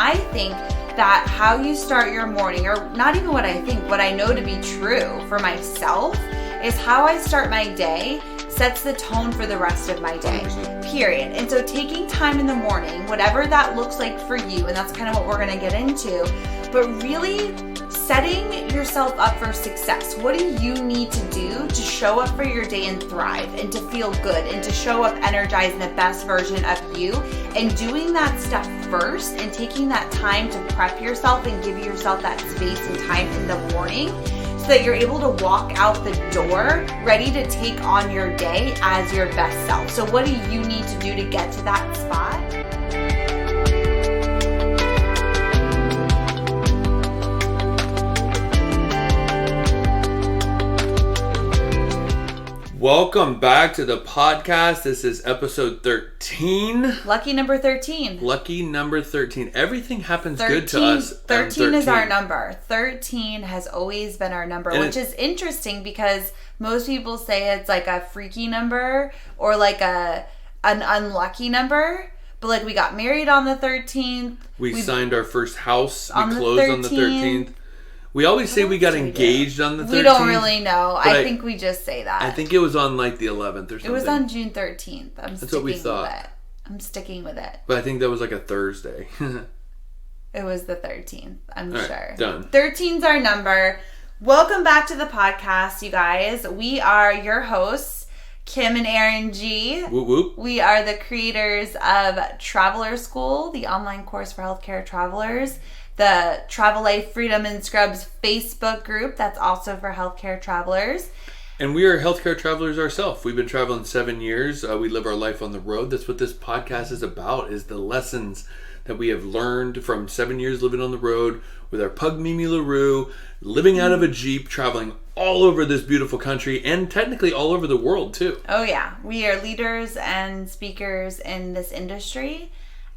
I think that how you start your morning, or not even what I think, what I know to be true for myself, is how I start my day sets the tone for the rest of my day, period. And so taking time in the morning, whatever that looks like for you, and that's kind of what we're gonna get into, but really setting yourself up for success. What do you need to do to show up for your day and thrive and to feel good and to show up energized in the best version of you? And doing that stuff first and taking that time to prep yourself and give yourself that space and time in the morning so that you're able to walk out the door ready to take on your day as your best self. So what do you need to do to get to that spot? Welcome back to the podcast. This is episode 13. Lucky number 13. Lucky number 13. Everything happens good to us. 13 is our number. 13 has always been our number, which is interesting because most people say it's like a freaky number or like an unlucky number. But like we got married on the 13th. We signed our first house. We closed on the 13th. We always say we got engaged on the 13th. We don't really know. I think we just say that. I think it was on like the 11th or something. It was on June 13th. That's what we thought. I'm sticking with it. But I think that was like a Thursday. It was the 13th, I'm sure. Right, done. 13's our number. Welcome back to the podcast, you guys. We are your hosts, Kim and Erran G. Whoop whoop. We are the creators of Traveler School, the online course for healthcare travelers. The Travel Life Freedom and Scrubs Facebook group that's also for healthcare travelers. And we are healthcare travelers ourselves. We've been traveling 7 years. We live our life on the road. That's what this podcast is about, is the lessons that we have learned from 7 years living on the road with our pug Mimi LaRue, living out of a Jeep, traveling all over this beautiful country and technically all over the world too. Oh yeah. We are leaders and speakers in this industry.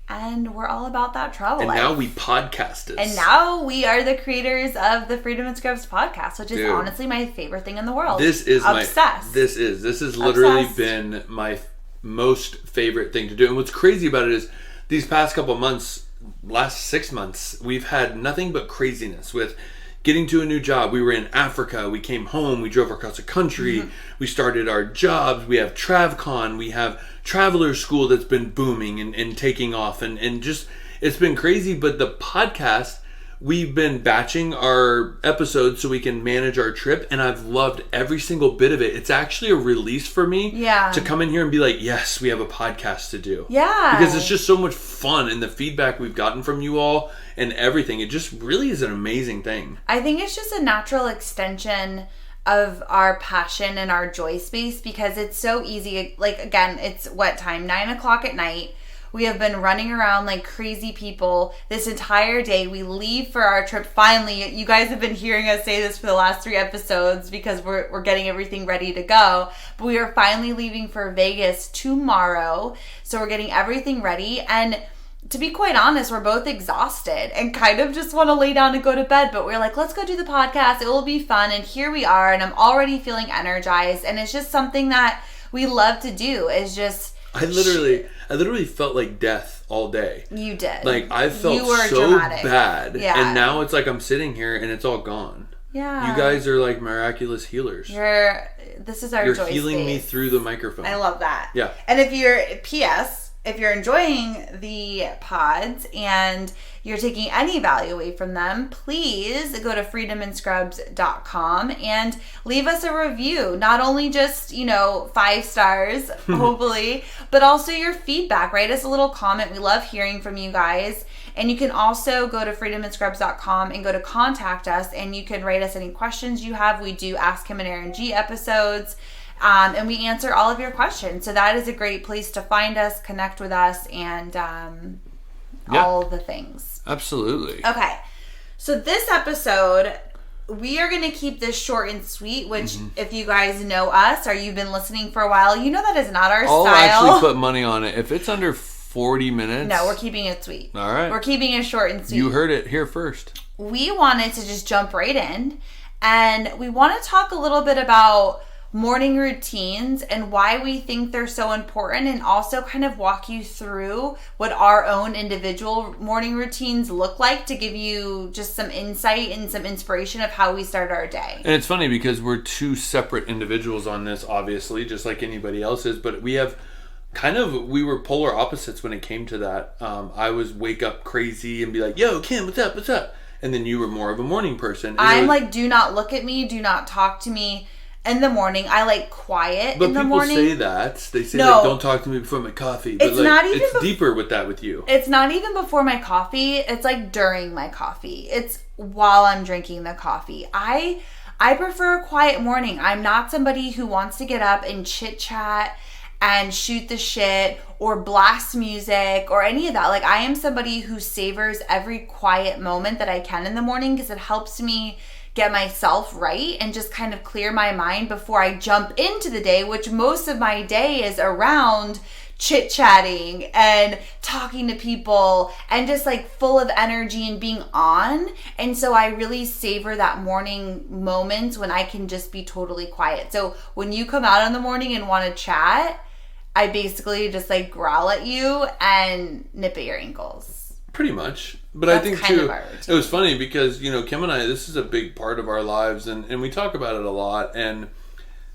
And we're all about that travel life. And now we podcast it. And now we are the creators of the Freedom and Scrubs podcast, which is honestly my favorite thing in the world. This is obsessed. This has literally been my most favorite thing to do. And what's crazy about it is these past couple months, last 6 months, we've had nothing but craziness with getting to a new job. We were in Africa. We came home. We drove across the country. Mm-hmm. We started our jobs. We have TravCon. We have Traveler School that's been booming and taking off. And just, it's been crazy. But the podcast, we've been batching our episodes so we can manage our trip. And I've loved every single bit of it. It's actually a release for me to come in here and be like, yes, we have a podcast to do. Yeah. Because it's just so much fun. And the feedback we've gotten from you all and everything, it just really is an amazing thing. I think it's just a natural extension of our passion and our joy space because it's so easy. Like, again, it's what time? 9 o'clock at night. We have been running around like crazy people this entire day. We leave for our trip. Finally, you guys have been hearing us say this for the last 3 episodes because we're getting everything ready to go. But we are finally leaving for Vegas tomorrow. So we're getting everything ready. And to be quite honest, we're both exhausted and kind of just want to lay down and go to bed. But we're like, let's go do the podcast. It will be fun. And here we are. And I'm already feeling energized. And it's just something that we love to do. Is just... I literally felt like death all day. You did. Like, I felt so dramatic. Bad. Yeah. And now it's like I'm sitting here and it's all gone. Yeah. You guys are like miraculous healers. This is our joy space. You're healing me through the microphone. I love that. Yeah. And if you're enjoying the pods and you're taking any value away from them, please go to freedomandscrubs.com and leave us a review. Not only just, 5 stars, hopefully, but also your feedback. Write us a little comment. We love hearing from you guys. And you can also go to freedomandscrubs.com and go to contact us, and you can write us any questions you have. We do Ask Him and Erran G episodes. And we answer all of your questions. So that is a great place to find us, connect with us, and all the things. Absolutely. Okay. So this episode, we are going to keep this short and sweet, which if you guys know us or you've been listening for a while, you know that is not our style. I'll actually put money on it. If it's under 40 minutes. No, we're keeping it sweet. All right. We're keeping it short and sweet. You heard it here first. We wanted to just jump right in, and we want to talk a little bit about morning routines and why we think they're so important, and also kind of walk you through what our own individual morning routines look like to give you just some insight and some inspiration of how we start our day. And it's funny because we're two separate individuals on this, obviously, just like anybody else is, but we were polar opposites when it came to that. I was wake up crazy and be like, yo, Kim, what's up? And then you were more of a morning person. And I'm like, do not look at me, do not talk to me. In the morning, I like quiet in the morning. But people say that. They say, like, don't talk to me before my coffee. But it's not even it's deeper with that with you. It's not even before my coffee. It's like during my coffee. It's while I'm drinking the coffee. I prefer a quiet morning. I'm not somebody who wants to get up and chit-chat and shoot the shit or blast music or any of that. Like, I am somebody who savors every quiet moment that I can in the morning because it helps me get myself right and just kind of clear my mind before I jump into the day, which most of my day is around chit-chatting and talking to people and just like full of energy and being on. And so I really savor that morning moments when I can just be totally quiet. So when you come out in the morning and want to chat, I basically just like growl at you and nip at your ankles. Pretty much. But I think too, it was funny because, Kim and I, this is a big part of our lives, and we talk about it a lot, and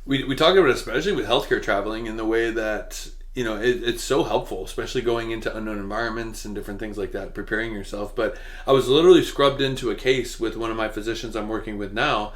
we talk about it especially with healthcare traveling in the way that, it's so helpful, especially going into unknown environments and different things like that, preparing yourself. But I was literally scrubbed into a case with one of my physicians I'm working with now,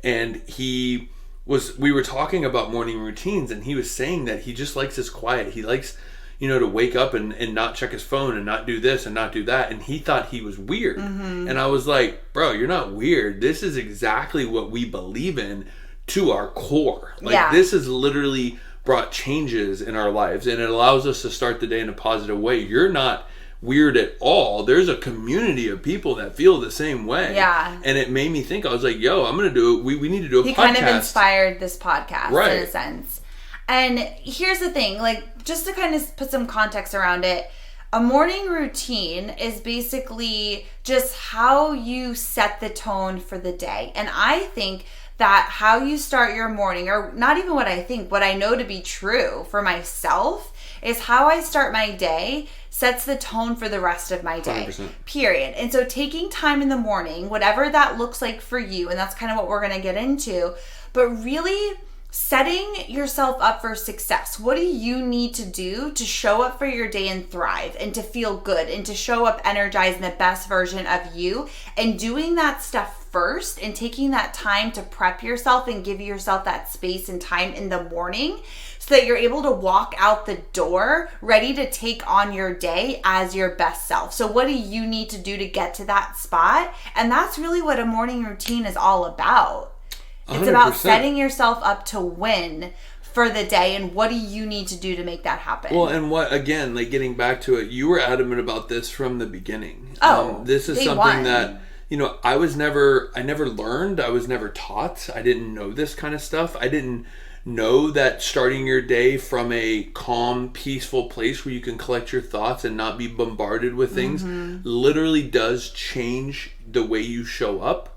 and we were talking about morning routines, and he was saying that he just likes his quiet. He likes to wake up and not check his phone and not do this and not do that. And he thought he was weird. Mm-hmm. And I was like, bro, you're not weird. This is exactly what we believe in to our core. This has literally brought changes in our lives, and it allows us to start the day in a positive way. You're not weird at all. There's a community of people that feel the same way. Yeah. And it made me think, I was like, yo, I'm going to do it. We need to do a podcast. He kind of inspired this podcast in a sense. And here's the thing, just to kind of put some context around it, a morning routine is basically just how you set the tone for the day. And I think that how you start your morning, or not even what I think, what I know to be true for myself, is how I start my day sets the tone for the rest of my day, 100%. Period. And so taking time in the morning, whatever that looks like for you, and that's kind of what we're going to get into, but really setting yourself up for success. What do you need to do to show up for your day and thrive and to feel good and to show up energized in the best version of you? And doing that stuff first and taking that time to prep yourself and give yourself that space and time in the morning so that you're able to walk out the door ready to take on your day as your best self. So what do you need to do to get to that spot? And that's really what a morning routine is all about. It's 100%. About setting yourself up to win for the day, and what do you need to do to make that happen? Well, and what, again, getting back to it, you were adamant about this from the beginning. This is something that, I never learned, I was never taught. I didn't know this kind of stuff. I didn't know that starting your day from a calm, peaceful place where you can collect your thoughts and not be bombarded with things literally does change the way you show up.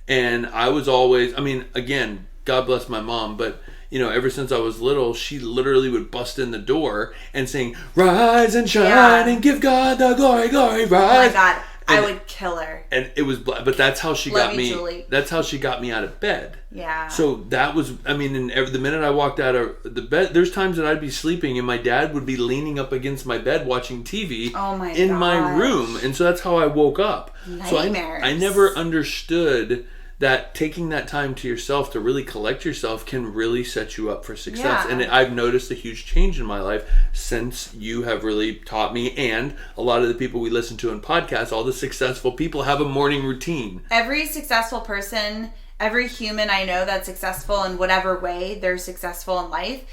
And I was always, again, God bless my mom, but, ever since I was little, she literally would bust in the door and sing, "Rise and shine and give God the glory, glory, rise." Oh my God, I would kill her. And it was, but that's how she got me. Julie. That's how she got me out of bed. Yeah. So that was, and the minute I walked out of the bed, there's times that I'd be sleeping and my dad would be leaning up against my bed watching TV in my room. And so that's how I woke up. Nightmares. So I never understood that taking that time to yourself to really collect yourself can really set you up for success. Yeah. And I've noticed a huge change in my life since you have really taught me, and a lot of the people we listen to in podcasts, all the successful people have a morning routine. Every successful person, every human I know that's successful in whatever way they're successful in life,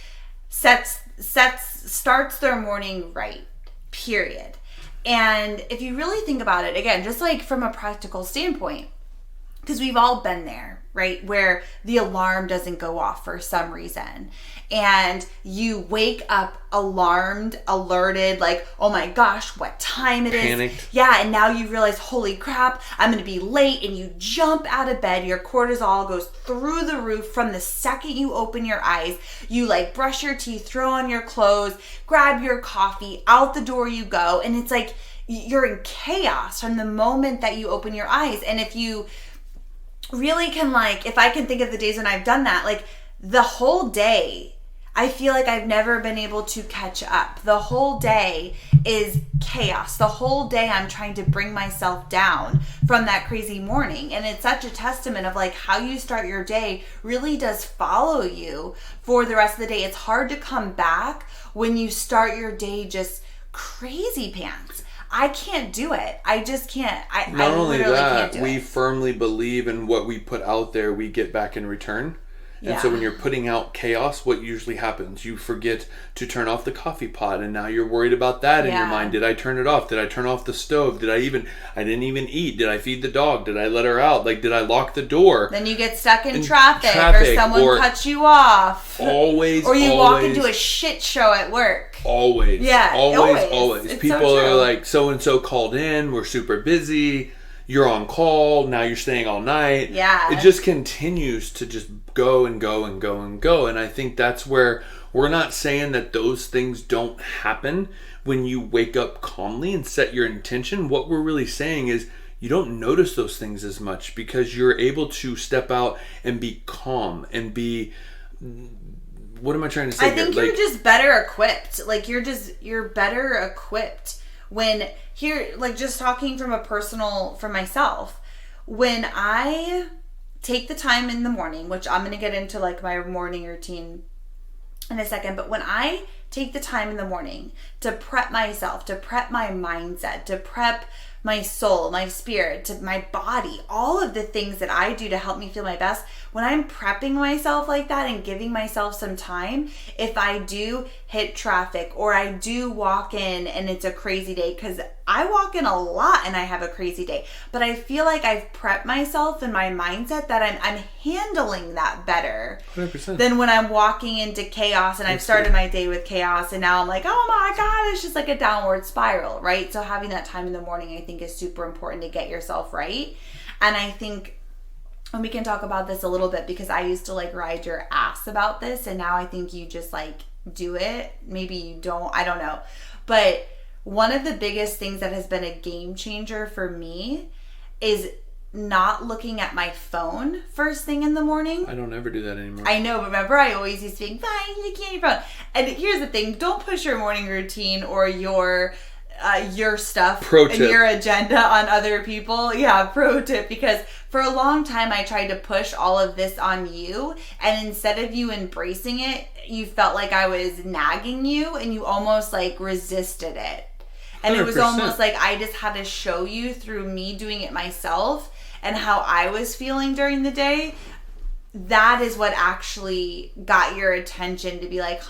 starts their morning right, period. And if you really think about it, again, just from a practical standpoint, because we've all been there, right? Where the alarm doesn't go off for some reason. And you wake up alarmed, alerted, like, oh my gosh, what time it is. Panicked. Yeah, and now you realize, holy crap, I'm going to be late. And you jump out of bed. Your cortisol goes through the roof from the second you open your eyes. You like brush your teeth, throw on your clothes, grab your coffee, out the door you go. And it's like you're in chaos from the moment that you open your eyes. And if you really can, like, if I can think of the days when I've done that, like the whole day, I feel like I've never been able to catch up. The whole day is chaos. The whole day I'm trying to bring myself down from that crazy morning. And it's such a testament of like how you start your day really does follow you for the rest of the day. It's hard to come back when you start your day just crazy pants. I can't do it. I just can't. Not only that, can't do we it. firmly believe in what we put out there, we get back in return. And so when you're putting out chaos, what usually happens? You forget to turn off the coffee pot, and now you're worried about that in your mind. Did I turn it off? Did I turn off the stove? I didn't even eat. Did I feed the dog? Did I let her out? Like, did I lock the door? Then you get stuck in traffic or someone cuts you off. Always. Or you walk into a shit show at work. Always. Yeah. Always. It's People so are like, so-and-so called in. We're super busy. You're on call. Now you're staying all night. Yeah. It just continues to just go and go and go and go. And I think that's where we're not saying that those things don't happen when you wake up calmly and set your intention. What we're really saying is you don't notice those things as much because you're able to step out and be calm and be... What am I trying to say I think here? you're just better equipped. Like you're better equipped when just talking from myself, when I take the time in the morning, which I'm going to get into like my morning routine in a second, but when I take the time in the morning to prep myself, to prep my mindset, to prep my soul, my spirit, to my body, all of the things that I do to help me feel my best, when I'm prepping myself like that and giving myself some time, if I do hit traffic or I do walk in and it's a crazy day, because I walk in a lot and I have a crazy day, but I feel like I've prepped myself in my mindset that I'm handling that better 100%. Than when I'm walking into chaos and I've started my day with chaos and now I'm like, oh my God, it's just like a downward spiral, right? So having that time in the morning, I think, is super important to get yourself right. And I think, and we can talk about this a little bit because I used to like ride your ass about this, and now I think you just like do it. Maybe you don't, I don't know. But one of the biggest things that has been a game changer for me is not looking at my phone first thing in the morning. I don't ever do that anymore. I know, but remember I always used to think, fine, you can't your phone. And here's the thing, don't push your morning routine or your stuff and your agenda on other people. Yeah, pro tip, because for a long time I tried to push all of this on you, and instead of you embracing it, you felt like I was nagging you and you almost like resisted it. And 100%. It was almost like I just had to show you through me doing it myself and how I was feeling during the day. That is what actually got your attention to be like,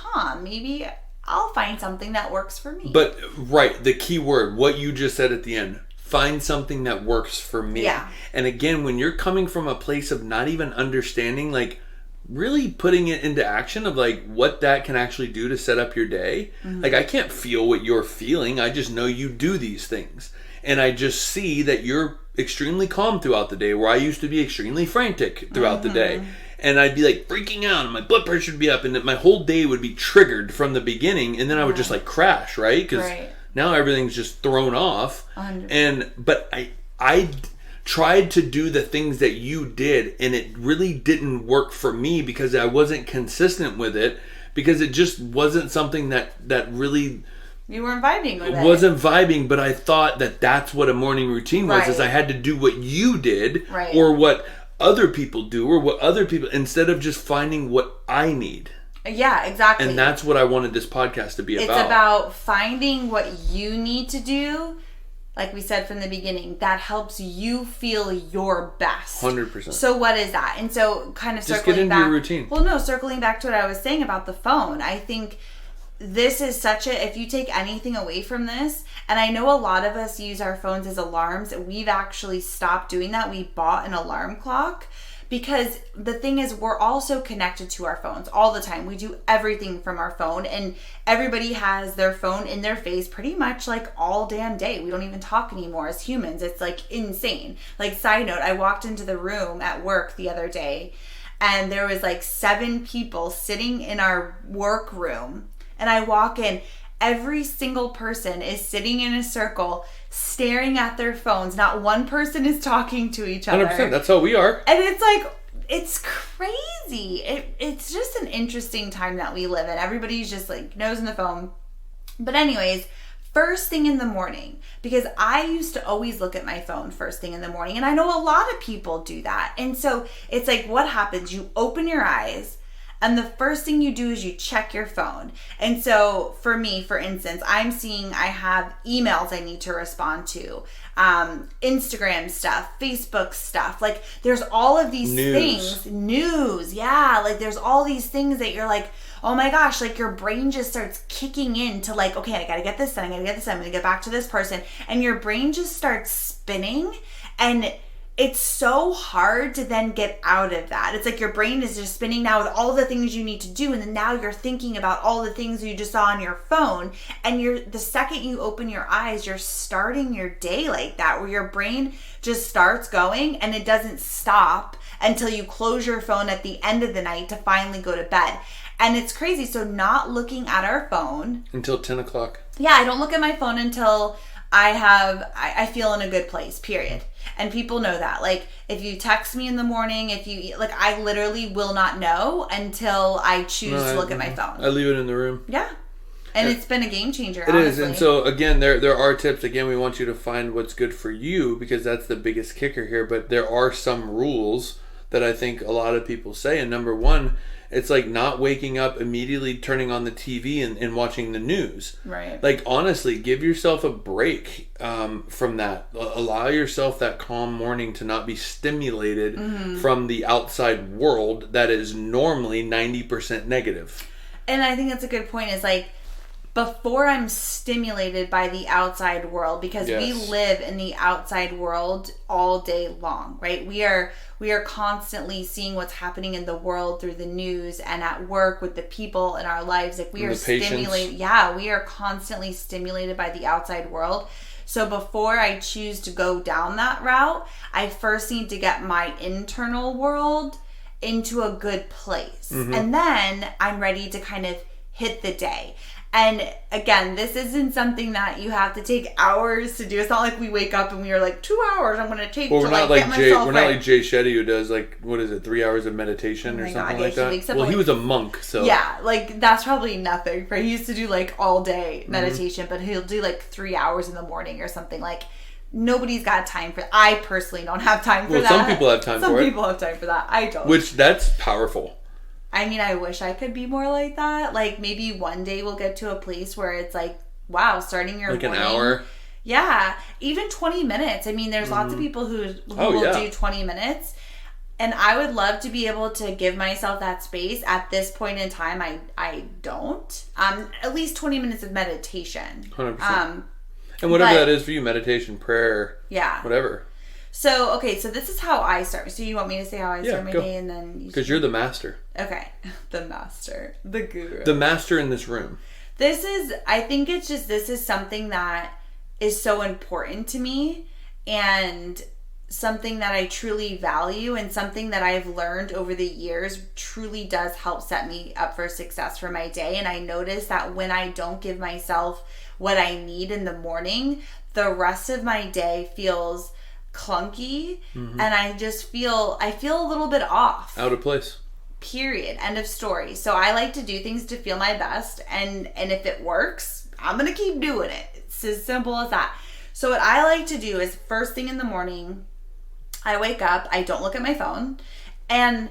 maybe I'll find something that works for me. But, right, the key word, what you just said at the end, find something that works for me. Yeah. And again, when you're coming from a place of not even understanding, like, really putting it into action of, like, what that can actually do to set up your day. Mm-hmm. Like, I can't feel what you're feeling. I just know you do these things. And I just see that you're extremely calm throughout the day, where I used to be extremely frantic throughout the day. And I'd be like freaking out and my blood pressure would be up and my whole day would be triggered from the beginning, and then I would just like crash, right? Because now everything's just thrown off. 100%. But I tried to do the things that you did, and it really didn't work for me because I wasn't consistent with it, because it just wasn't something that really... You weren't vibing with it. It wasn't vibing, but I thought that that's what a morning routine was, is I had to do what you did or what other people do or what other people, instead of just finding what I need. Yeah, exactly. And that's what I wanted this podcast to be about. It's about finding what you need to do, like we said from the beginning, that helps you feel your best. 100%. So what is that? And so kind of just circling get into back, your routine. Well, no, circling back to what I was saying about the phone, I think this is if you take anything away from this, and I know a lot of us use our phones as alarms, we've actually stopped doing that. We bought an alarm clock because the thing is, we're also connected to our phones all the time. We do everything from our phone, and everybody has their phone in their face pretty much like all damn day. We don't even talk anymore as humans. It's like insane. Like, side note, I walked into the room at work the other day and there was like 7 people sitting in our work room, and I walk in, every single person is sitting in a circle staring at their phones. Not one person is talking to each other. 100%. That's how we are. And it's like, it's crazy. It's just an interesting time that we live in. Everybody's just like nose in the phone. But anyways, first thing in the morning, because I used to always look at my phone first thing in the morning, and I know a lot of people do that. And so it's like, what happens? You open your eyes, and the first thing you do is you check your phone. And so for me, for instance, I'm seeing I have emails I need to respond to, Instagram stuff, Facebook stuff. Like, there's all of these things. News. Yeah. Like, there's all these things that you're like, oh my gosh, like your brain just starts kicking in to like, okay, I gotta get this done, I gotta get this done, I'm gonna get back to this person. And your brain just starts spinning, and it's so hard to then get out of that. It's like your brain is just spinning now with all the things you need to do, and then now you're thinking about all the things you just saw on your phone, and the second you open your eyes, you're starting your day like that, where your brain just starts going and it doesn't stop until you close your phone at the end of the night to finally go to bed. And it's crazy. So not looking at our phone until 10 o'clock. Yeah, I don't look at my phone until I feel in a good place, period. And people know that. Like, if you text me in the morning, I literally will not know until I choose to look at my phone. I leave it in the room. Yeah. And it's been a game changer, honestly. It is. And so, again, there are tips. Again, we want you to find what's good for you, because that's the biggest kicker here. But there are some rules that I think a lot of people say. And number one, it's like not waking up immediately, turning on the TV and watching the news. Right. Like, honestly, give yourself a break from that. Allow yourself that calm morning to not be stimulated from the outside world that is normally 90% negative. And I think that's a good point, is like, before I'm stimulated by the outside world, because we live in the outside world all day long, right? We are constantly seeing what's happening in the world through the news and at work with the people in our lives. Like, we are stimulated. Yeah, we are constantly stimulated by the outside world. So before I choose to go down that route, I first need to get my internal world into a good place. And then I'm ready to kind of hit the day. And again, this isn't something that you have to take hours to do. It's not like we wake up and we are like, 2 hours I'm going to take to get myself right. We're not like Jay Shetty, who does 3 hours of meditation or something like that. Well, he was a monk, so. Yeah, like that's probably nothing. He used to do like all day meditation, but he'll do like 3 hours in the morning or something. Like, nobody's got time for. I personally don't have time for that. Some people have time for it. Some people have time for that. I don't. Which, that's powerful. I mean, I wish I could be more like that. Like, maybe one day we'll get to a place where it's like, wow, starting your morning. Like an hour? Yeah. Even 20 minutes. I mean, there's lots of people who will do 20 minutes. And I would love to be able to give myself that space. At this point in time, I don't. At least 20 minutes of meditation. 100%. And whatever that is for you, meditation, prayer, whatever. So, okay, so this is how I start. So you want me to say how I start my day, and then... Because you're the master. Okay. The master. The guru. The master in this room. I think it's just, this is something that is so important to me, and something that I truly value, and something that I've learned over the years truly does help set me up for success for my day. And I notice that when I don't give myself what I need in the morning, the rest of my day feels clunky, and I feel a little bit off, out of place, period, end of story. So I like to do things to feel my best, and if it works, I'm gonna keep doing it. It's as simple as that. So what I like to do is, first thing in the morning, I wake up, I don't look at my phone, and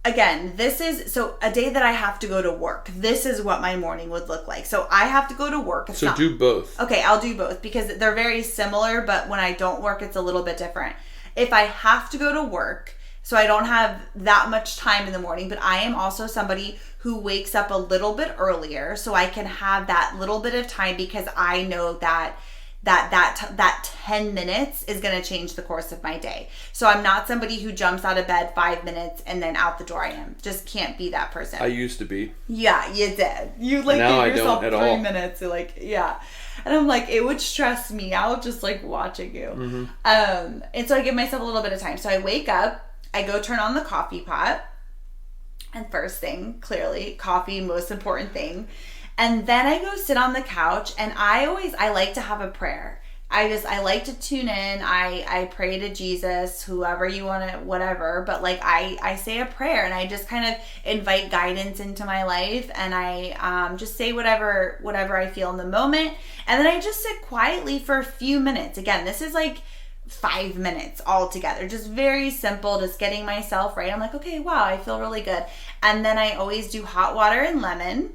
again, this is, so a day that I have to go to work, this is what my morning would look like. So I have to go to work. Do both. Okay, I'll do both, because they're very similar, but when I don't work, it's a little bit different. If I have to go to work, So I don't have that much time in the morning, but I am also somebody who wakes up a little bit earlier so I can have that little bit of time, because I know that 10 minutes is going to change the course of my day. So I'm not somebody who jumps out of bed 5 minutes and then out the door I am. Just can't be that person. I used to be. Yeah, you did. You like now give yourself I don't 3 at all. minutes to like, yeah. And I'm like, it would stress me out just like watching you. Mm-hmm. And so I give myself a little bit of time. So I wake up, I go turn on the coffee pot. And first thing, clearly, coffee, most important thing. And then I go sit on the couch, and I like to have a prayer. I like to tune in. I pray to Jesus, whoever you want to, whatever. But like I say a prayer, and I just kind of invite guidance into my life, and I just say whatever I feel in the moment. And then I just sit quietly for a few minutes. Again, this is like 5 minutes altogether. Just very simple, just getting myself right. I'm like, okay, wow, I feel really good. And then I always do hot water and lemon,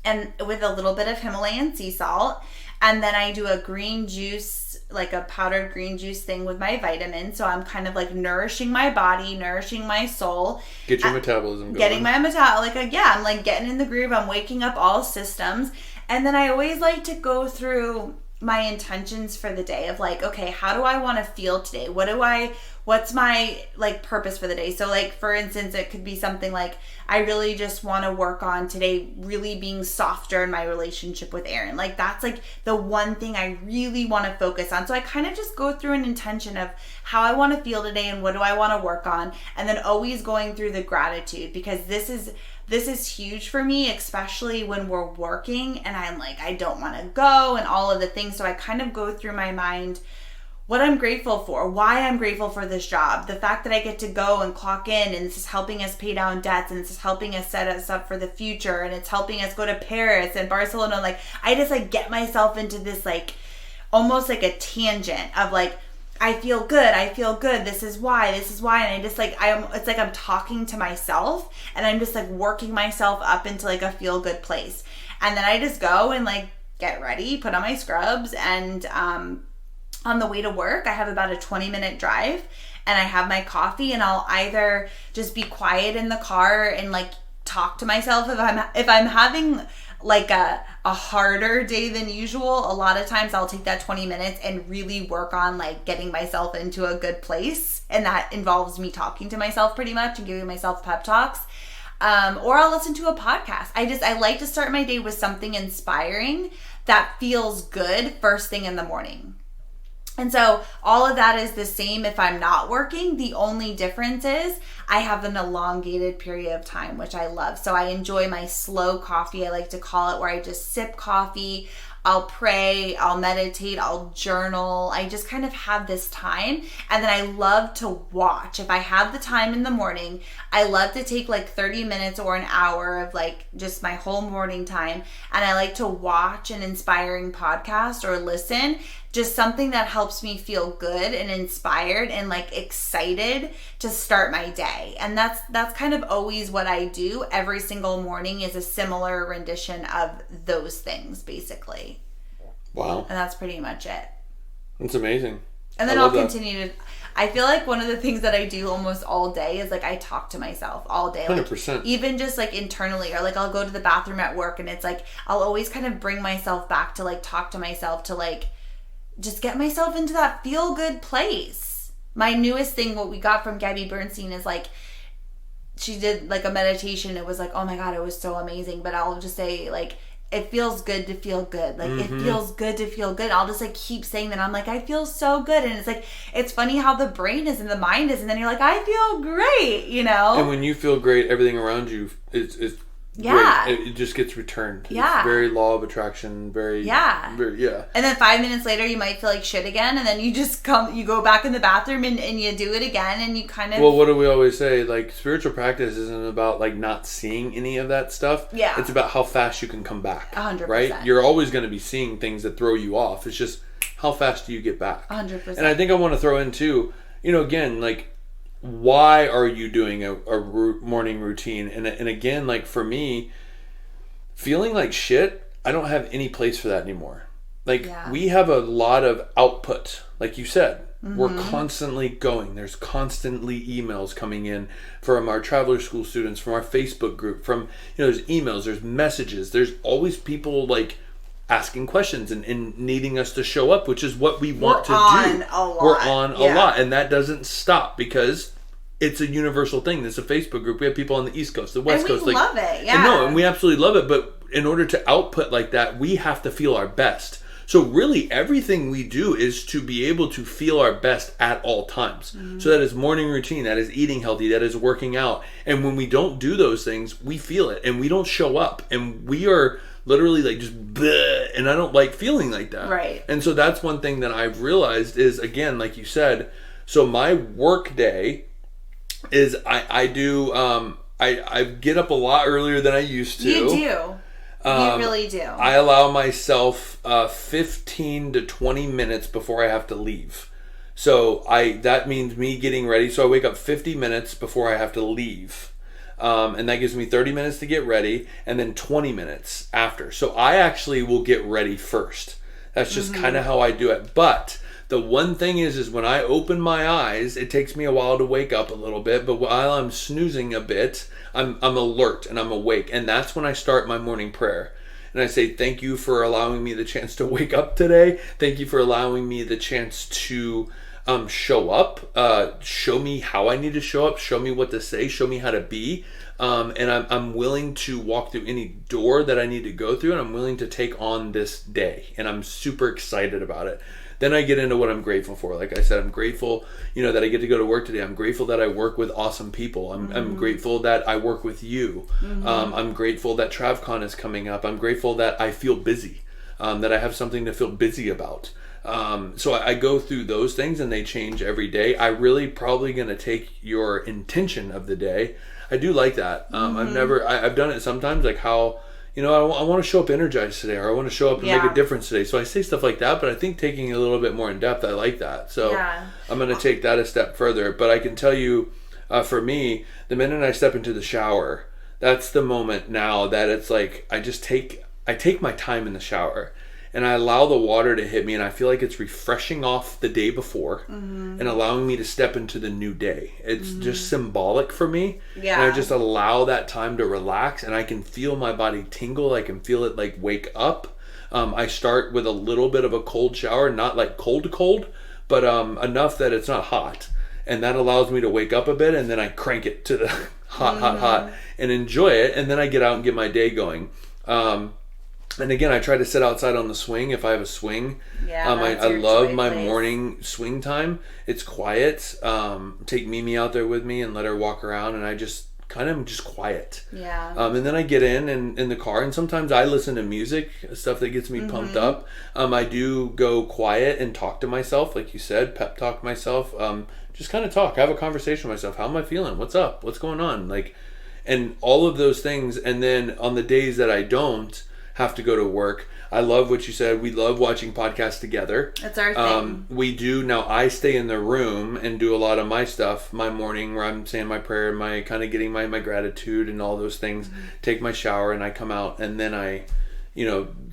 and with a little bit of Himalayan sea salt. And then I do a green juice, like a powdered green juice thing with my vitamins. So I'm kind of like nourishing my body, nourishing my soul. Get your metabolism going. Getting my I'm like getting in the groove. I'm waking up all systems. And then I always like to go through my intentions for the day of like, okay, how do I want to feel today? What's my like purpose for the day? So like, for instance, it could be something like, I really just want to work on today really being softer in my relationship with Erran. Like that's like the one thing I really want to focus on. So I kind of just go through an intention of how I want to feel today and what do I want to work on. And then always going through the gratitude, because this is huge for me, especially when we're working and I'm like, I don't want to go and all of the things. So I kind of go through my mind what I'm grateful for, why I'm grateful for this job, the fact that I get to go and clock in, and this is helping us pay down debts, and this is helping us set us up for the future, and it's helping us go to Paris and Barcelona. Like I just like get myself into this like almost like a tangent of like, I feel good, this is why, and I just like, it's like I'm talking to myself, and I'm just like working myself up into like a feel good place. And then I just go and like get ready, put on my scrubs, and on the way to work, I have about a 20-minute drive, and I have my coffee, and I'll either just be quiet in the car and like talk to myself if I'm having like a harder day than usual. A lot of times I'll take that 20 minutes and really work on like getting myself into a good place, and that involves me talking to myself pretty much and giving myself pep talks. Or I'll listen to a podcast. I like to start my day with something inspiring that feels good first thing in the morning. And so all of that is the same if I'm not working. The only difference is I have an elongated period of time, which I love. So I enjoy my slow coffee, I like to call it, where I just sip coffee. I'll pray, I'll meditate, I'll journal. I just kind of have this time. And then I love to watch. If I have the time in the morning, I love to take like 30 minutes or an hour of like just my whole morning time. And I like to watch an inspiring podcast or listen, just something that helps me feel good and inspired and like excited to start my day. And that's kind of always what I do every single morning, is a similar rendition of those things basically. Wow. And that's pretty much it. That's amazing. And then I'll continue to, I feel like one of the things that I do almost all day is like I talk to myself all day. Like 100%. Even just like internally, or like I'll go to the bathroom at work, and it's like I'll always kind of bring myself back to like talk to myself to like just get myself into that feel good place. My newest thing, what we got from Gabby Bernstein, is like she did like a meditation. It was like, oh my God, it was so amazing. But I'll just say like, it feels good to feel good. Like it feels good to feel good. I'll just like keep saying that. I'm like, I feel so good. And it's like, it's funny how the brain is and the mind is. And then you're like, I feel great, you know? And when you feel great, everything around you is yeah. great. It just gets returned. Yeah. It's very law of attraction. Very, yeah. And then 5 minutes later, you might feel like shit again. And then you just you go back in the bathroom and you do it again. And you kind of... Well, what do we always say? Like, spiritual practice isn't about like not seeing any of that stuff. Yeah. It's about how fast you can come back. 100%. Right? You're always going to be seeing things that throw you off. It's just how fast do you get back? 100%. And I think I want to throw in too, again, like, why are you doing a morning routine? And again, like for me, feeling like shit, I don't have any place for that anymore. Like we have a lot of output, like you said, We're constantly going. There's constantly emails coming in from our traveler school students, from our Facebook group, from, there's emails, there's messages. There's always people like asking questions and needing us to show up, which is what we want to do. We're on a lot. And that doesn't stop because it's a universal thing. It's a Facebook group. We have people on the East Coast, the West Coast. We love it. Yeah. And we absolutely love it. But in order to output like that, we have to feel our best. So really everything we do is to be able to feel our best at all times. So that is morning routine, that is eating healthy, that is working out. And when we don't do those things, we feel it and we don't show up. And we are literally like just bleh, and I don't like feeling like that. Right. And so that's one thing that I've realized is, again, like you said, so my work day is I get up a lot earlier than I used to. You do. You really do. I allow myself 15 to 20 minutes before I have to leave. So that means me getting ready. So I wake up 50 minutes before I have to leave. And that gives me 30 minutes to get ready and then 20 minutes after. So I actually will get ready first. That's just kind of how I do it. But the one thing is when I open my eyes, it takes me a while to wake up a little bit. But while I'm snoozing a bit, I'm alert and I'm awake. And that's when I start my morning prayer. And I say, thank you for allowing me the chance to wake up today. Thank you for allowing me the chance to show up. Show me how I need to show up. Show me what to say. Show me how to be. And I'm willing to walk through any door that I need to go through. And I'm willing to take on this day. And I'm super excited about it. Then I get into what I'm grateful for. Like I said, I'm grateful, that I get to go to work today. I'm grateful that I work with awesome people. I'm grateful that I work with you. I'm grateful that TravCon is coming up. I'm grateful that I feel busy, that I have something to feel busy about. So I go through those things and they change every day. I really probably going to take your intention of the day. I do like that. I've done it sometimes, like how, I want to show up energized today, or I want to show up and make a difference today. So I say stuff like that, but I think taking it a little bit more in depth, I like that. So I'm going to take that a step further. But I can tell you, for me, the minute I step into the shower, that's the moment now that it's like, I take my time in the shower and I allow the water to hit me, and I feel like it's refreshing off the day before and allowing me to step into the new day. It's just symbolic for me. Yeah. And I just allow that time to relax, and I can feel my body tingle. I can feel it like wake up. I start with a little bit of a cold shower, not like cold, but enough that it's not hot. And that allows me to wake up a bit, and then I crank it to the hot, and enjoy it. And then I get out and get my day going. And again, I try to sit outside on the swing if I have a swing. Yeah, I love my morning swing time. It's quiet. Take Mimi out there with me and let her walk around, and I just kind of just quiet. Yeah. And then I get in the car, and sometimes I listen to music, stuff that gets me pumped up. I do go quiet and talk to myself, like you said, pep talk myself. Just kind of talk, have a conversation with myself. How am I feeling? What's up? What's going on? And all of those things. And then on the days that I don't have to go to work, I love what you said. We love watching podcasts together. That's our thing. We do. Now I stay in the room and do a lot of my stuff, my morning, where I'm saying my prayer, my kind of getting my gratitude and all those things, take my shower, and I come out, and then I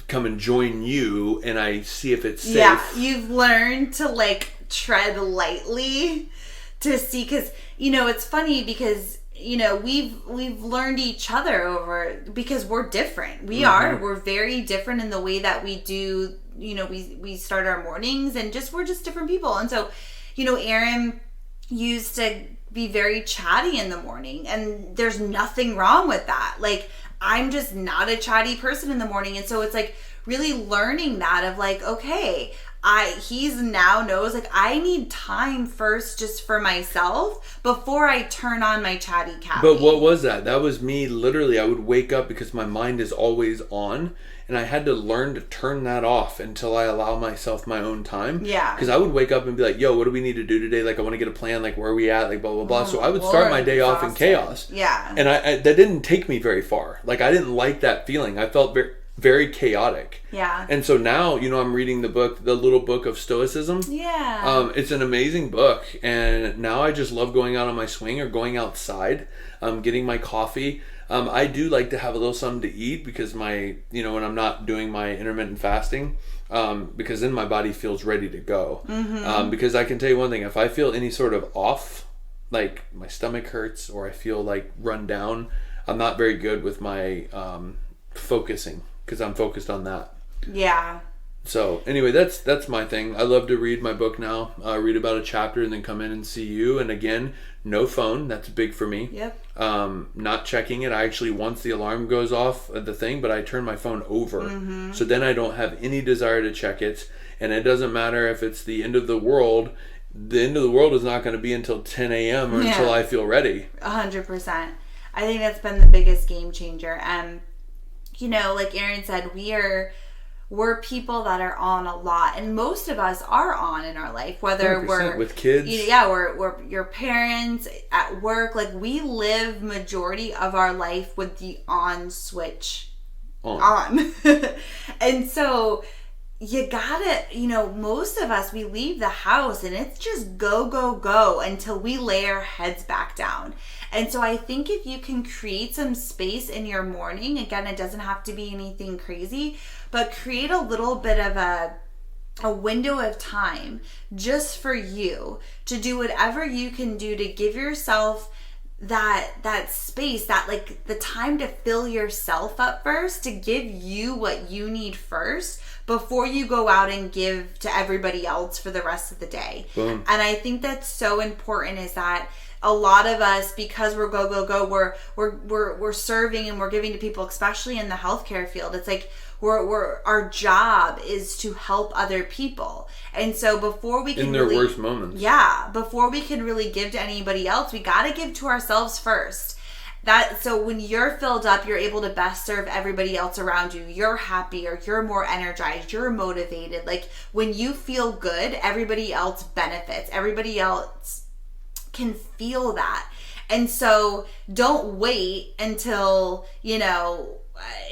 come and join you, and I see if it's safe. Yeah, you've learned to tread lightly to see, because it's funny because we've learned each other over, because we're different. We're very different in the way that we do, we start our mornings, and we're just different people. And so, Erran used to be very chatty in the morning, and there's nothing wrong with that. I'm just not a chatty person in the morning. And so it's really learning that of okay, he's now knows I need time first just for myself before I turn on my chatty Cathy. But what was that? That was me. Literally, I would wake up because my mind is always on, and I had to learn to turn that off until I allow myself my own time. Yeah. Because I would wake up and be like, yo, what do we need to do today? I want to get a plan, where are we at? Blah, blah, blah. So I would start my day off in chaos. Yeah. And I that didn't take me very far. I didn't like that feeling. I felt very chaotic. Yeah. And so now, I'm reading the little book of Stoicism. Yeah. It's an amazing book. And now I just love going out on my swing or going outside, getting my coffee. I do like to have a little something to eat because when I'm not doing my intermittent fasting, because then my body feels ready to go. Because I can tell you one thing, if I feel any sort of off, like my stomach hurts or I feel like run down, I'm not very good with my focusing because I'm focused on that. Yeah. So anyway, that's my thing. I love to read my book now. Read about a chapter and then come in and see you. And again, no phone. That's big for me. Yep. Not checking it. I actually, once the alarm goes off at the thing, but I turn my phone over. So then I don't have any desire to check it. And it doesn't matter if it's the end of the world. The end of the world is not going to be until 10 a.m. or until I feel ready. 100%. I think that's been the biggest game changer. Like Erran said, we're people that are on a lot, and most of us are on in our life, whether we're with kids, we're your parents, at work. Like, we live majority of our life with the on switch on. And so you gotta, most of us, we leave the house and it's just go until we lay our heads back down. And so I think if you can create some space in your morning, again, it doesn't have to be anything crazy, but create a little bit of a window of time just for you to do whatever you can do to give yourself that space, that like the time to fill yourself up first, to give you what you need first before you go out and give to everybody else for the rest of the day. Boom. And I think that's so important, is that a lot of us, because we're go, we're serving and we're giving to people, especially in the healthcare field. It's like we're our job is to help other people. And so before we can in their worst moments. Yeah, before we can really give to anybody else, we got to give to ourselves first. So when you're filled up, you're able to best serve everybody else around you. You're happier, you're more energized, you're motivated. Like, when you feel good, everybody else benefits. Everybody else can feel that. And so don't wait until,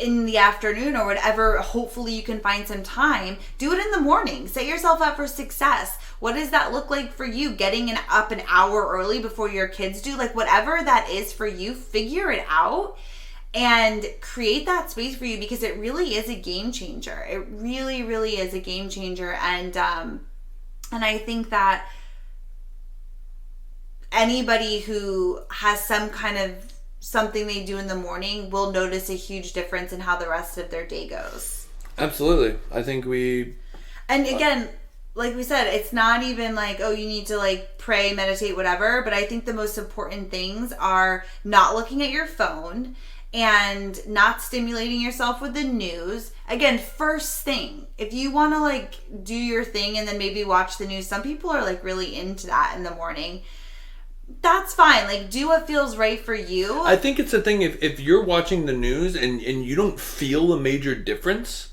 in the afternoon or whatever. Hopefully you can find some time. Do it in the morning. Set yourself up for success. What does that look like for you? Getting up an hour early before your kids do? Like, whatever that is for you, figure it out and create that space for you, because it really is a game changer. It really, really is a game changer. And I think that anybody who has some kind of something they do in the morning will notice a huge difference in how the rest of their day goes. Absolutely. I think and again, like we said, it's not even like, oh, you need to like pray, meditate, whatever. But I think the most important things are not looking at your phone and not stimulating yourself with the news. Again, first thing, if you want to like do your thing and then maybe watch the news, some people are like really into that in the morning. That's fine. Like, do what feels right for you. I think it's a thing, if you're watching the news and you don't feel a major difference,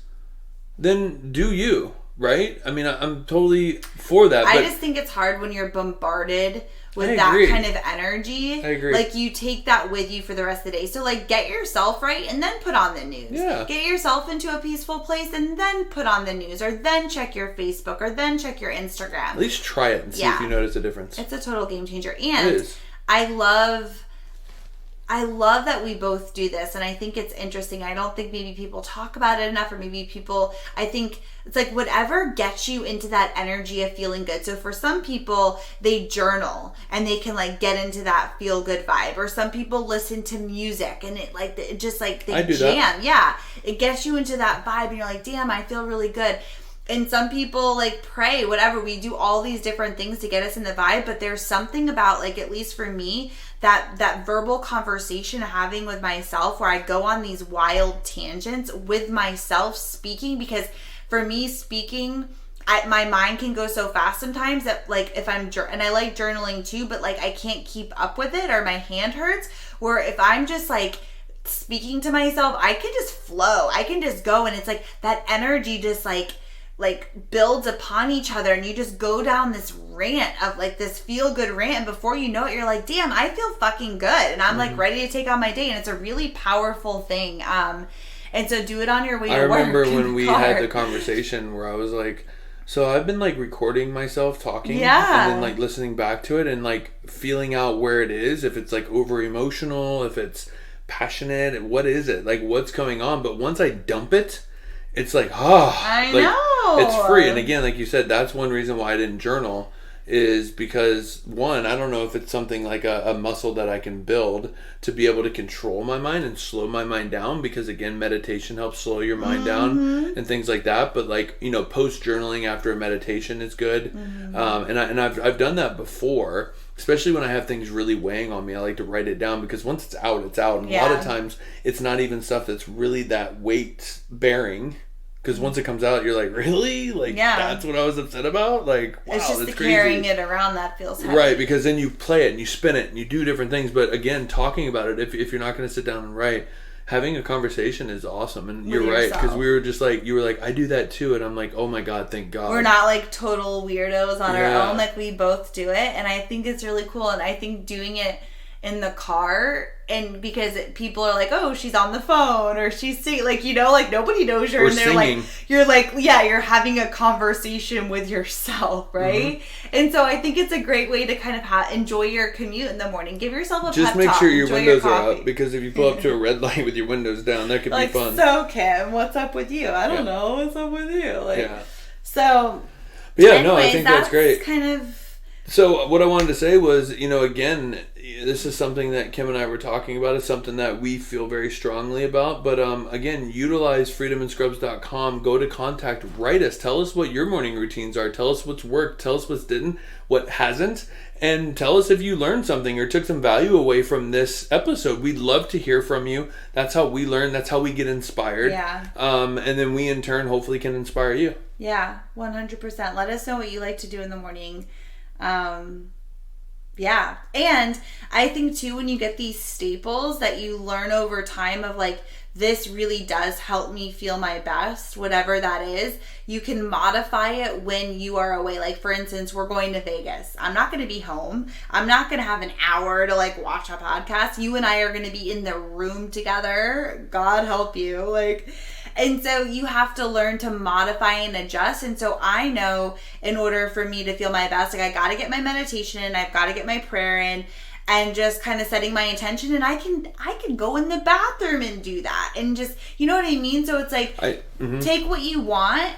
then do you, right? I mean, I'm totally for that. I just think it's hard when you're bombarded with that kind of energy. I agree. Like, you take that with you for the rest of the day. So, like, get yourself right and then put on the news. Yeah. Get yourself into a peaceful place and then put on the news, or then check your Facebook, or then check your Instagram. At least try it and see if you notice a difference. It's a total game changer. And I love that we both do this, and I think it's interesting. I don't think maybe people talk about it enough, or maybe I think it's like whatever gets you into that energy of feeling good. So for some people, they journal and they can like get into that feel good vibe, or some people listen to music and it just like they jam. That. Yeah, it gets you into that vibe and you're like, damn, I feel really good. And some people like pray, whatever. We do all these different things to get us in the vibe, but there's something about, like, at least for me, that verbal conversation having with myself, where I go on these wild tangents with myself speaking, because for me speaking, my mind can go so fast sometimes that, like, if I'm, and I like journaling too, but like I can't keep up with it, or my hand hurts, where if I'm just like speaking to myself, I can just flow. I can just go, and it's like that energy just like builds upon each other, and you just go down this rant of like this feel good rant, and before you know it, you're like, damn, I feel fucking good, and I'm like ready to take on my day. And it's a really powerful thing. And so do it on your way to work. I remember when we had the conversation where I was like, so I've been like recording myself talking, and then like listening back to it and like feeling out where it is, if it's like over emotional, if it's passionate. What is it? Like, what's going on? But once I dump it, it's like, I know. It's free. And again, like you said, that's one reason why I didn't journal, is because, one, I don't know if it's something like a muscle that I can build to be able to control my mind and slow my mind down, because again, meditation helps slow your mind down and things like that. But like, you know, post journaling after a meditation is good. And I've done that before, especially when I have things really weighing on me. I like to write it down, because once it's out, it's out. And a lot of times it's not even stuff that's really that weight bearing. Because once it comes out, you're like, really? Like, that's what I was upset about? Like, wow, it's just that's the crazy. carrying it around that feels heavy. Right, because then you play it and you spin it and you do different things. But again, talking about it, if you're not going to sit down and write, having a conversation is awesome. And you're right, because we were just like, you were like, I do that too. And I'm like, oh my God, thank God. We're not like total weirdos on our own. Like, we both do it. And I think it's really cool. And I think doing it in the car, and because people are like, oh, she's on the phone, or she's singing, like, you know, like nobody knows you're in there, singing. Like, you're like, you're having a conversation with yourself, right? And so I think it's a great way to kind of enjoy your commute in the morning. Give yourself a pep talk. Just make sure your windows are up, because if you pull up to a red light with your windows down, that could like, be fun. So Kim, what's up with you? I don't know. What's up with you? Like, so. But anyways, no, I think that's great. Kind of. So what I wanted to say was, you know, again, this is something that Kim and I were talking about. It's something that we feel very strongly about. But again, utilize freedomandscrubs.com. Go to contact. Write us. Tell us what your morning routines are. Tell us what's worked. Tell us what's didn't, what hasn't. And tell us if you learned something or took some value away from this episode. We'd love to hear from you. That's how we learn. That's how we get inspired. Yeah. And then we, in turn, hopefully can inspire you. Yeah, 100%. Let us know what you like to do in the morning. And I think too, when you get these staples that you learn over time of like, this really does help me feel my best, whatever that is, you can modify it when you are away. Like, for instance, we're going to Vegas. I'm not going to be home. I'm not going to have an hour to like watch a podcast. You and I are going to be in the room together. God help you. Like, and so you have to learn to modify and adjust. And so I know, in order for me to feel my best, like, I got to get my meditation in, I've got to get my prayer in, and just kind of setting my intention. And I can go in the bathroom and do that, and just, you know what I mean? So it's like, take what you want,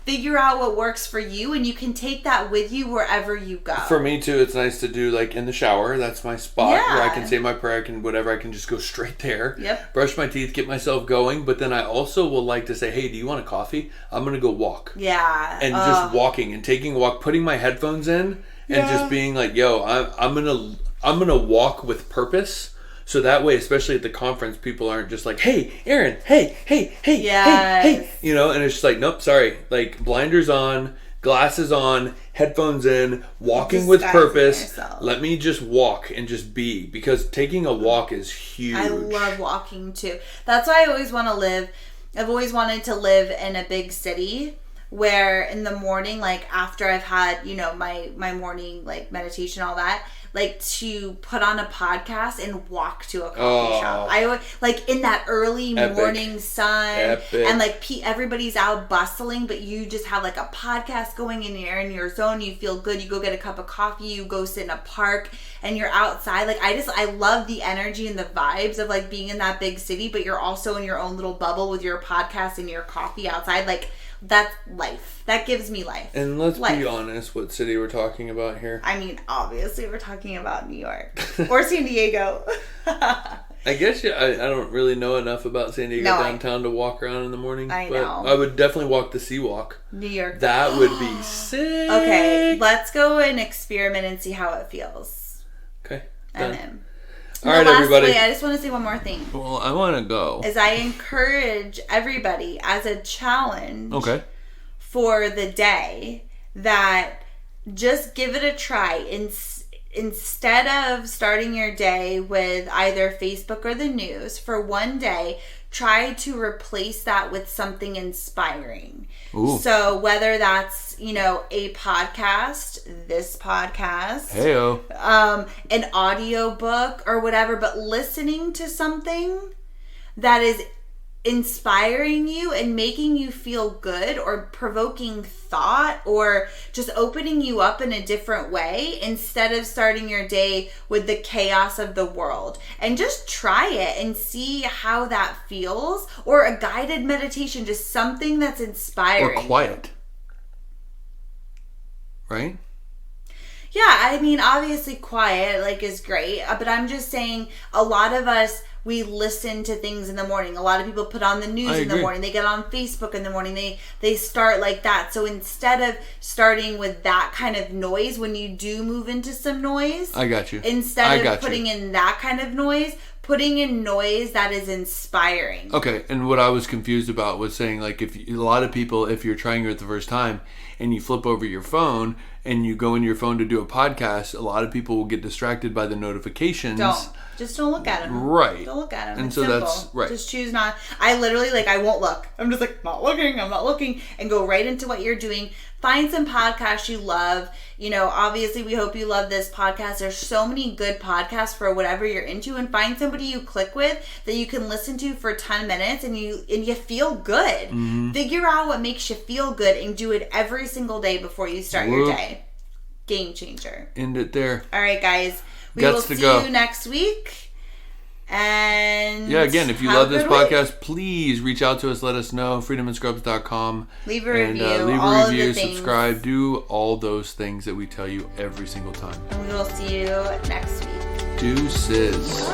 figure out what works for you, and you can take that with you wherever you go. For me too, it's nice to do like in the shower. That's my spot where I can say my prayer. I can just go straight there. Yep. Brush my teeth, get myself going. But then I also will like to say, hey, do you want a coffee? I'm going to go walk. Yeah. And just walking and taking a walk, putting my headphones in and just being like, yo, I'm going to walk with purpose. So that way, especially at the conference, people aren't just like, hey, Erran, hey, hey. You know, and it's just like, nope, sorry. Like, blinders on, glasses on, headphones in, walking with purpose. Yourself. Let me just walk and just be. Because taking a walk is huge. I love walking too. That's why I always want to live. I've always wanted to live in a big city where in the morning, like after I've had, you know, my morning like meditation, all that, like to put on a podcast and walk to a coffee shop. I always, like in that early morning sun, and like everybody's out bustling, but you just have like a podcast going in your zone. You feel good. You go get a cup of coffee. You go sit in a park, and you're outside. Like I love the energy and the vibes of like being in that big city, but you're also in your own little bubble with your podcast and your coffee outside. Like, that's life. That gives me life. And let's be honest, what city we're talking about here? I mean, obviously we're talking about New York or San Diego. I guess I don't really know enough about San Diego downtown to walk around in the morning. I know. I would definitely walk the Sea Walk. New York. That would be sick. Okay, let's go and experiment and see how it feels. Okay. I'm in. All right, everybody. Wait, I just want to say one more thing. Well, I want to go. Is I encourage everybody as a challenge for the day that just give it a try. Instead of starting your day with either Facebook or the news, for one day, try to replace that with something inspiring. Ooh. So whether that's, you know, a podcast, this podcast, heyo, an audio book or whatever, but listening to something that is inspiring you and making you feel good, or provoking thought, or just opening you up in a different way, instead of starting your day with the chaos of the world. And just try it and see how that feels. Or a guided meditation, just something that's inspiring. Or quiet. Right? Yeah, I mean, obviously quiet, like, is great. But I'm just saying, a lot of us, we listen to things in the morning. A lot of people put on the news in the morning. They get on Facebook in the morning. They start like that. So instead of starting with that kind of noise, when you do move into some noise, I got you. Instead of putting in that kind of noise, putting in noise that is inspiring. Okay, and what I was confused about was saying, like, if a lot of people, if you're trying it the first time and you flip over your phone and you go into your phone to do a podcast, a lot of people will get distracted by the notifications. Just don't look at them. Right. Don't look at them. And it's so simple. that's right. Just choose not. I literally, like, I won't look. I'm just like, I'm not looking, and go right into what you're doing. Find some podcasts you love. You know, obviously we hope you love this podcast. There's so many good podcasts for whatever you're into, and find somebody you click with that you can listen to for 10 minutes and you feel good. Mm-hmm. Figure out what makes you feel good and do it every single day before you start your day. Game changer. End it there. All right, guys. We will see you next week. And yeah, again, if you love this podcast, please reach out to us. Let us know. freedomandscrubs.com. Leave a review. Leave a review, subscribe. Do all those things that we tell you every single time. And we will see you next week. Deuces.